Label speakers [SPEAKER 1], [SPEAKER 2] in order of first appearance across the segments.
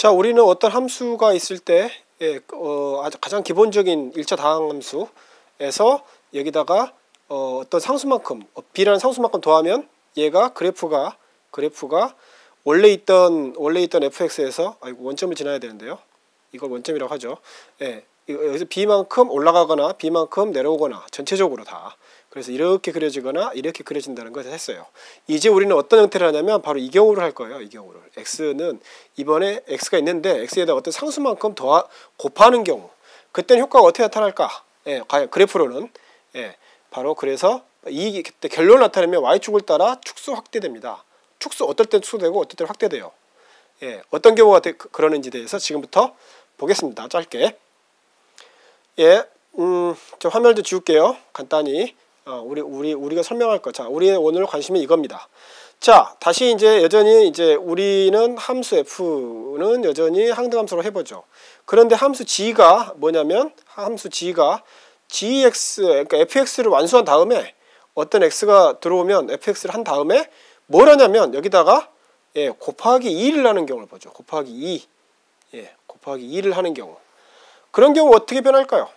[SPEAKER 1] 자, 우리는 어떤 함수가 있을 때 가장 기본적인 1차 다항함수에서 여기다가 어떤 상수만큼 b라는 상수만큼 더하면 얘가 그래프가 원래 있던 fx에서 원점을 지나야 되는데요. 이걸 원점이라고 하죠. 예, 여기서 b만큼 올라가거나 b만큼 내려오거나 전체적으로 다. 그래서 이렇게 그려지거나 이렇게 그려진다는 것을 했어요. 이제 우리는 어떤 형태를 하냐면 바로 이 경우를 할 거예요. 이 경우를. x는 이번에 x가 있는데 x에다 어떤 상수만큼 더 곱하는 경우. 그때는 효과가 어떻게 나타날까? 예, 과연 그래프로는 바로 그래서 이 결론을 나타내면 y축을 따라 축소 확대됩니다. 축소 어떨 땐 축소되고 어떨 땐 확대돼요. 예, 어떤 경우가 그러는지 대해서 지금부터 보겠습니다. 짧게. 예, 저 화면을 좀 지울게요. 간단히. 우리가 설명할 것. 자, 우리의 오늘 관심이 이겁니다. 자, 다시 여전히 우리는 함수 f는 여전히 항등함수로 해보죠. 그런데 함수 g가 뭐냐면 함수 g가 gx, 그러니까 fx를 완수한 다음에 어떤 x가 들어오면 fx를 한 다음에 뭘 하냐면 여기다가 곱하기 2를 하는 경우를 보죠. 곱하기 2. 곱하기 2를 하는 경우. 그런 경우 어떻게 변할까요?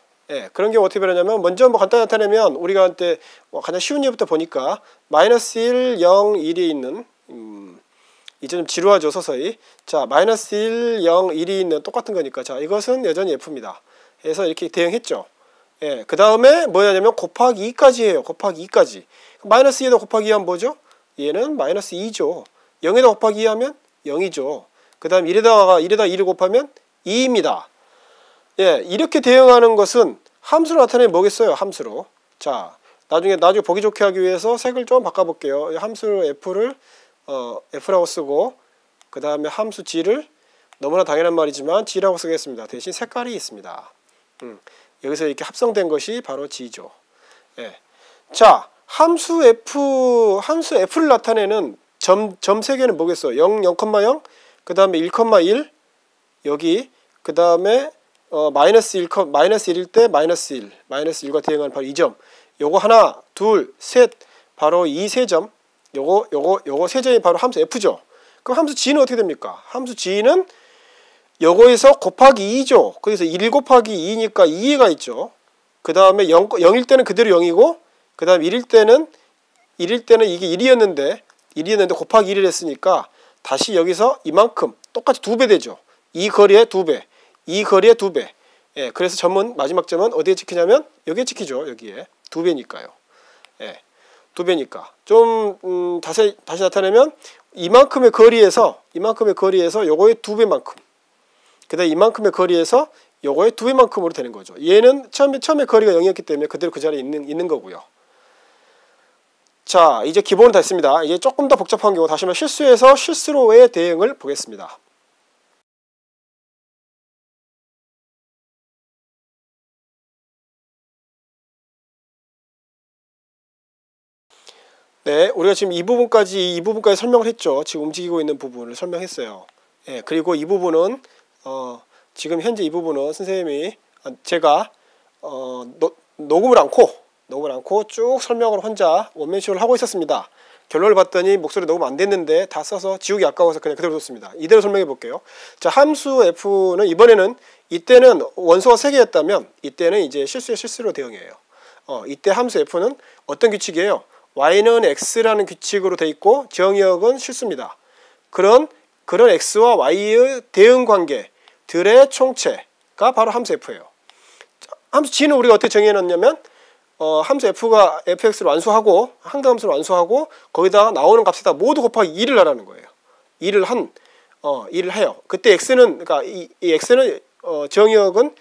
[SPEAKER 1] 그런 경우 어떻게 변하냐면 먼저 간단히 나타내면 우리가 한때 가장 쉬운 예부터 보니까 마이너스 1, 0, 1이 있는 이제 좀 지루하죠 서서히. 자, 마이너스 1, 0, 1이 있는 똑같은 거니까 자 이것은 여전히 f입니다. 해서 이렇게 대응했죠. 그 다음에 뭐냐면 곱하기 2까지 해요. 곱하기 2까지. 마이너스 2에다 곱하기 2 하면 뭐죠? 얘는 마이너스 2죠. 0에다 곱하기 2 하면 0이죠. 그 다음 1에다가 2를 곱하면 2입니다. 이렇게 대응하는 것은 함수로 나타내면 뭐겠어요? 함수로. 자, 나중에 보기 좋게 하기 위해서 색을 좀 바꿔볼게요. 함수 f를 f라고 쓰고 그 다음에 함수 g를 너무나 당연한 말이지만 g라고 쓰겠습니다. 대신 색깔이 있습니다. 여기서 이렇게 합성된 것이 바로 g죠. 자, 함수 f를 나타내는 점 3개는 뭐겠어요? 0, 0,0, 그 다음에 1,1 여기 그 다음에 마이너스 1일 때 마이너스 1, 마이너스 1과 대응하는 바로 이 점. 요거 하나, 둘, 셋, 바로 이 세 점. 요거 세 점이 바로 함수 f죠. 그럼 함수 g는 어떻게 됩니까? 함수 g는 요거에서 곱하기 2죠. 그래서 1 곱하기 2니까 2가 있죠. 그 다음에 0일 때는 그대로 0이고, 그 다음 1일 때는 이게 1이었는데 곱하기 1을 했으니까 다시 여기서 이만큼 똑같이 2배 되죠. 이 거리의 2배. 이 거리의 2배. 그래서 마지막 점은 어디에 찍히냐면 여기에 찍히죠. 여기에 2배니까요. 2배니까 좀 다시 나타내면 이만큼의 거리에서 요거의 2배만큼. 그다음 이만큼의 거리에서 요거의 2배만큼으로 되는 거죠. 얘는 처음에 거리가 0이었기 때문에 그대로 그 자리에 있는 거고요. 자, 이제 기본은 다 했습니다. 이제 조금 더 복잡한 경우 다시 한번 실수로의 대응을 보겠습니다. 네, 우리가 지금 이 부분까지 설명을 했죠. 지금 움직이고 있는 부분을 설명했어요. 그리고 이 부분은 지금 현재 이 부분은 선생님이 제가 녹음을 않고 쭉 설명을 혼자 원맨쇼를 하고 있었습니다. 결론을 봤더니 목소리 녹음 안 됐는데 다 써서 지우기 아까워서 그냥 그대로 뒀습니다. 이대로 설명해 볼게요. 자, 함수 f는 이때는 원소가 3개였다면 이때는 이제 실수로 대응해요. 이때 함수 f는 어떤 규칙이에요? y는 x라는 규칙으로 돼 있고 정의역은 실수입니다. 그런 x와 y의 대응 관계들의 총체가 바로 함수 f예요. 함수 g는 우리가 어떻게 정의해 놨냐면 함수 f가 fx를 완수하고 항등함수를 완수하고 거기다 나오는 값에다 모두 곱하기 2를 하라는 거예요. 2를 해요. 그때 x는 그러니까 이 x는 정의역은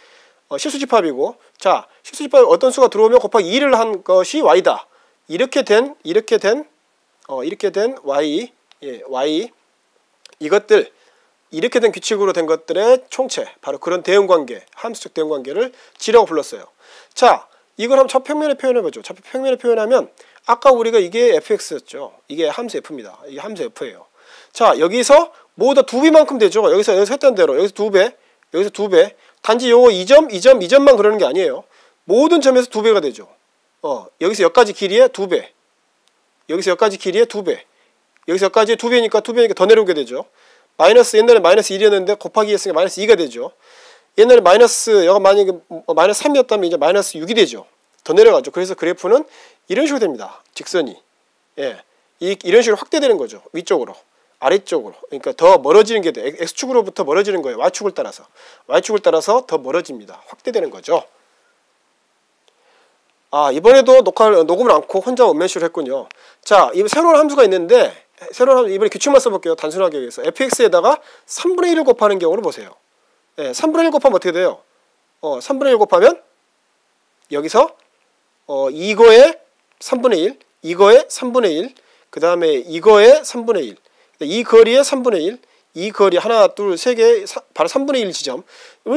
[SPEAKER 1] 실수집합이고 자, 실수집합에 어떤 수가 들어오면 곱하기 2를 한 것이 y다. 이렇게 된 y 이것들 이렇게 된 규칙으로 된 것들의 총체 바로 그런 대응관계 함수적 대응관계를 g라고 불렀어요. 자, 이걸 한번 좌평면에 표현해보죠. 좌평면에 표현하면 아까 우리가 이게 fx였죠. 이게 함수 f입니다. 이게 함수 f예요. 자, 여기서 모두 다 2배만큼 되죠. 여기서 했던 대로 여기서 2배, 여기서 2배. 단지 요거 2점만 그러는 게 아니에요. 모든 점에서 2배가 되죠. 여기서 여기까지 길이의 2배. 여기서 여기까지 길이의 2배. 여기서 여기까지 2배니까 더 내려오게 되죠. 옛날에 마이너스 1이었는데 곱하기 했으니까 마이너스 2가 되죠. 옛날에 여가 만약에 마이너스 3이었다면 이제 마이너스 6이 되죠. 더 내려가죠. 그래서 그래프는 이런 식으로 됩니다. 직선이. 예. 이런 식으로 확대되는 거죠. 위쪽으로. 아래쪽으로. 그러니까 더 멀어지는 게 돼요. X축으로부터 멀어지는 거예요. Y축을 따라서. Y축을 따라서 더 멀어집니다. 확대되는 거죠. 이번에도 녹음을 않고 혼자 원맨쇼를 했군요. 자, 이 새로운 함수가 있는데, 이번에 규칙만 써볼게요. 단순하게 위해서. fx에다가 3분의 1을 곱하는 경우를 보세요. 예, 3분의 1 곱하면 어떻게 돼요? 3분의 1 곱하면, 여기서, 이거에 3분의 1, 이거에 3분의 1, 그 다음에 이거에 3분의 1, 이 거리에 3분의 1, 이 거리 하나, 둘, 세 개, 바로 3분의 1 지점을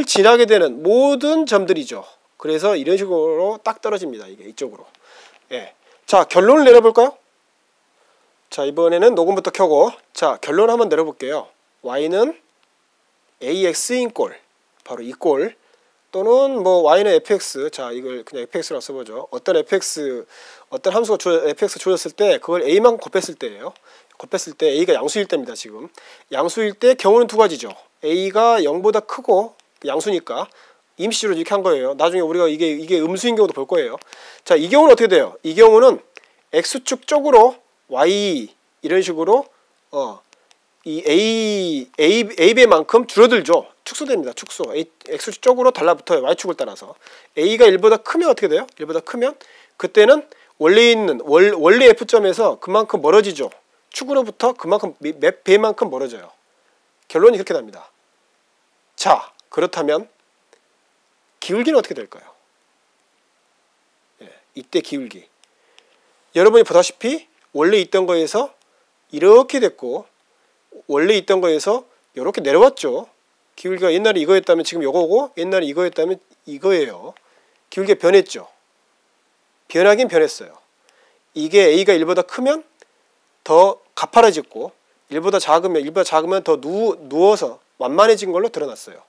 [SPEAKER 1] 지나게 되는 모든 점들이죠. 그래서 이런 식으로 딱 떨어집니다. 이게 이쪽으로. 예. 자, 결론을 내려볼까요? 자, 이번에는 녹음부터 켜고, 자, 결론 한번 내려볼게요. y는 ax인 꼴, 바로 이 꼴, 또는 뭐 y는 fx, 자, 이걸 그냥 fx라고 써보죠. 어떤 함수가 fx 주어졌을 때 그걸 a만 곱했을 때예요. 곱했을 때 a가 양수일 때입니다. 지금 양수일 때 경우는 두 가지죠. a가 0보다 크고 양수니까 임시로 이렇게 한 거예요. 나중에 우리가 이게 음수인 경우도 볼 거예요. 자, 이 경우는 어떻게 돼요? 이 경우는 x축 쪽으로 y 이런 식으로 이 a배만큼 줄어들죠. 축소됩니다. 축소. x축 쪽으로 달라붙어요. y축을 따라서. a가 1보다 크면 어떻게 돼요? 1보다 크면 그때는 원래 f점에서 그만큼 멀어지죠. 축으로부터 그만큼 몇 배만큼 멀어져요. 결론이 그렇게 납니다. 자, 그렇다면 기울기는 어떻게 될까요? 예, 이때 기울기. 여러분이 보다시피 원래 있던 거에서 이렇게 됐고 원래 있던 거에서 이렇게 내려왔죠. 기울기가 옛날에 이거였다면 지금 이거고 옛날에 이거였다면 이거예요. 기울기가 변했죠. 변하긴 변했어요. 이게 a가 1보다 크면 더 가파라졌고 1보다 작으면 더 누워서 완만해진 걸로 드러났어요.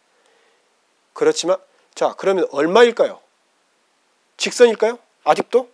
[SPEAKER 1] 그렇지만 자, 그러면 얼마일까요? 직선일까요? 아직도?